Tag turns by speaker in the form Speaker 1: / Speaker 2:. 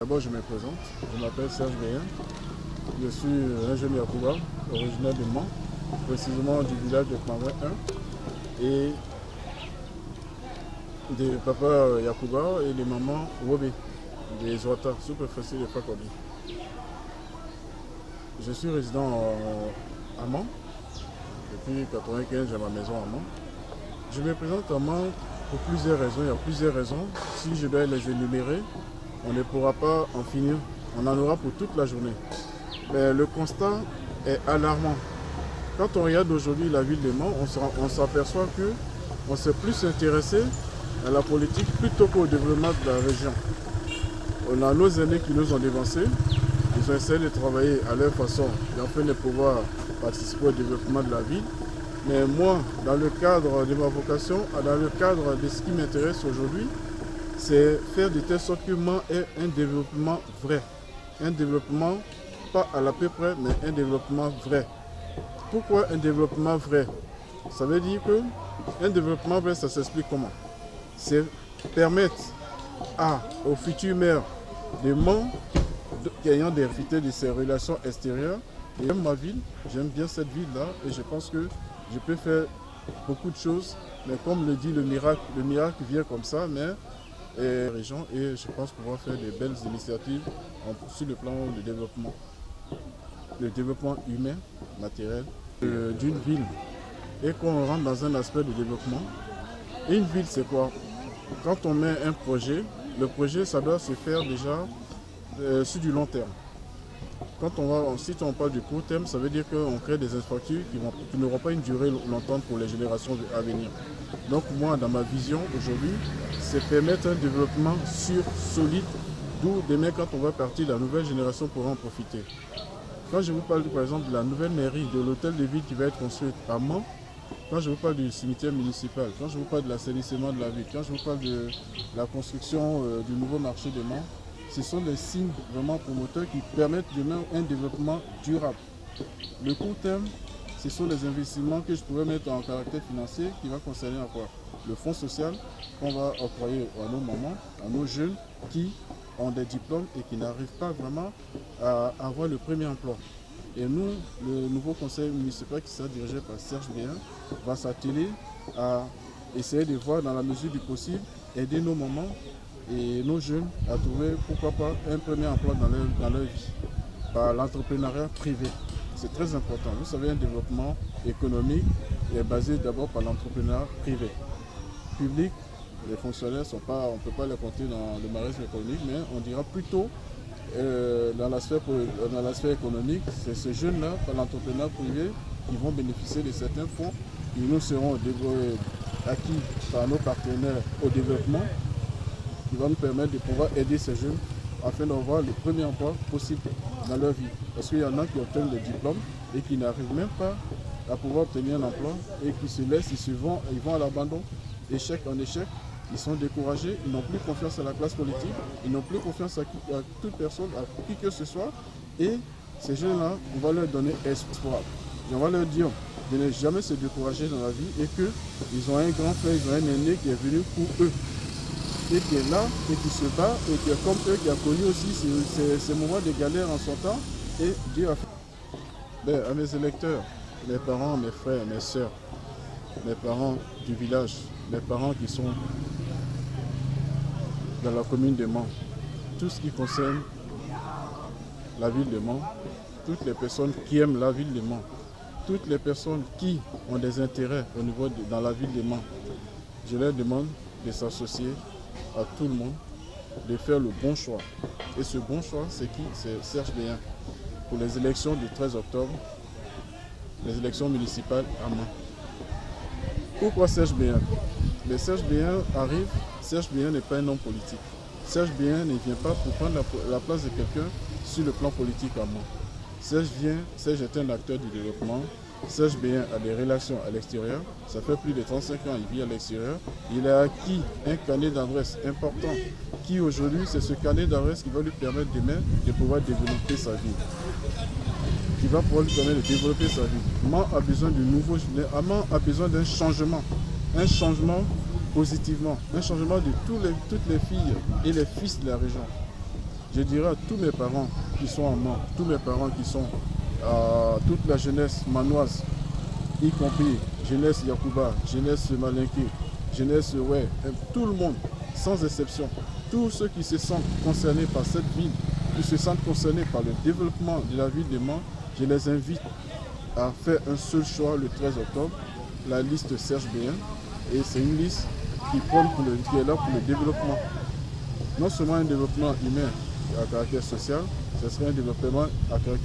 Speaker 1: D'abord, je me présente. Je m'appelle Serge Béhin. Je suis un jeune Yacouba, originaire de Mans, précisément du village de Kmawé 1, et de papa Yacouba et de maman Wobé, des Ouattara, sous-préfecture de Fakobi. Je suis résident à Mans. Depuis 1995, j'ai ma maison à Mans. Je me présente à Mans pour plusieurs raisons. Il y a plusieurs raisons. Si je dois les énumérer, on ne pourra pas en finir. On en aura pour toute la journée. Mais le constat est alarmant. Quand on regarde aujourd'hui la ville de Mans, on s'aperçoit qu'on s'est plus intéressé à la politique plutôt qu'au développement de la région. On a nos aînés qui nous ont dévancés. Ils ont essayé de travailler à leur façon afin de pouvoir participer au développement de la ville. Mais moi, dans le cadre de ma vocation, dans le cadre de ce qui m'intéresse aujourd'hui, c'est faire de telle sorte que Mans ait un développement vrai. Un développement, pas à la peu près, mais un développement vrai. Pourquoi un développement vrai? Ça veut dire que un développement vrai, ça s'explique comment? C'est permettre au futur maire de Mans, ayant hérité de ses relations extérieures, j'aime ma ville, j'aime bien cette ville-là et je pense que je peux faire beaucoup de choses, mais comme le dit le miracle vient comme ça, mais région, et je pense pouvoir faire des belles initiatives sur le plan du développement. Le développement humain, matériel d'une ville. Et qu'on rentre dans un aspect de développement. Et une ville, c'est quoi? Quand on met un projet, le projet, ça doit se faire déjà sur du long terme. Si on parle du court terme, ça veut dire qu'on crée des infrastructures qui n'auront pas une durée longtemps pour les générations à venir. Donc moi, dans ma vision aujourd'hui, c'est permettre un développement sûr, solide, d'où demain, quand on va partir, la nouvelle génération pourra en profiter. Quand je vous parle par exemple de la nouvelle mairie, de l'hôtel de ville qui va être construit à Mans, quand je vous parle du cimetière municipal, quand je vous parle de l'assainissement de la ville, quand je vous parle de la construction du nouveau marché de Mans, ce sont des signes vraiment promoteurs qui permettent demain un développement durable. Le court terme, ce sont les investissements que je pourrais mettre en caractère financier qui va concerner quoi? Le fonds social qu'on va octroyer à nos mamans, à nos jeunes qui ont des diplômes et qui n'arrivent pas vraiment à avoir le premier emploi. Et nous, le nouveau conseil municipal qui sera dirigé par Serge Béhin, va s'atteler à essayer de voir dans la mesure du possible, aider nos mamans et nos jeunes à trouver, pourquoi pas, un premier emploi dans leur vie, par l'entrepreneuriat privé. C'est très important. Vous savez, un développement économique est basé d'abord par l'entrepreneuriat privé. Public, les fonctionnaires, on ne peut pas les compter dans le maresme économique, mais on dira plutôt dans l'aspect économique, c'est ces jeunes-là, par l'entrepreneuriat privé, qui vont bénéficier de certains fonds qui nous seront acquis par nos partenaires au développement, qui va nous permettre de pouvoir aider ces jeunes afin d'avoir le premier emploi possible dans leur vie. Parce qu'il y en a qui obtiennent le diplôme et qui n'arrivent même pas à pouvoir obtenir un emploi et qui se laissent, ils vont à l'abandon, échec en échec, ils sont découragés, ils n'ont plus confiance à la classe politique, ils n'ont plus confiance à toute personne, à qui que ce soit. Et ces jeunes-là, on va leur donner espoir. Et on va leur dire de ne jamais se décourager dans la vie et qu'ils ont un grand frère, ils ont un aîné qui est venu pour eux. Et qui est là, et qui se bat, et qui est comme eux, qui a connu aussi ces moments de galère en son temps. Et Dieu a fait. À mes électeurs, mes parents, mes frères, mes soeurs, mes parents du village, mes parents qui sont dans la commune de Mans, tout ce qui concerne la ville de Mans, toutes les personnes qui aiment la ville de Mans, toutes les personnes qui ont des intérêts dans la ville de Mans, je leur demande de s'associer à tout le monde, de faire le bon choix. Et ce bon choix, c'est qui? C'est Serge Béhin. Pour les élections du 13 octobre, les élections municipales à Mans. Pourquoi Serge Béhin? Mais Serge Béhin arrive, Serge Béhin n'est pas un homme politique. Serge Béhin ne vient pas pour prendre la place de quelqu'un sur le plan politique à Mans. Serge est un acteur du développement. Serge Béhin a des relations à l'extérieur. Ça fait plus de 35 ans qu'il vit à l'extérieur. Il a acquis un carnet d'adresse important qui aujourd'hui, c'est ce carnet d'adresse qui va lui permettre demain de pouvoir développer sa vie. Qui va pouvoir lui permettre de développer sa vie. Mans a besoin de nouveaux. Mans a besoin d'un changement. Un changement positivement. Un changement de toutes les filles et les fils de la région. Je dirais à tous mes parents qui sont en Mans, tous mes parents qui sont toute la jeunesse manoise, y compris jeunesse Yakuba, jeunesse Malinké, jeunesse tout le monde, sans exception, tous ceux qui se sentent concernés par cette ville, qui se sentent concernés par le développement de la ville de Mans, je les invite à faire un seul choix le 13 octobre, la liste Serge Béhin, et c'est une liste qui est là pour le développement. Non seulement un développement humain à caractère social, ce serait un développement à caractère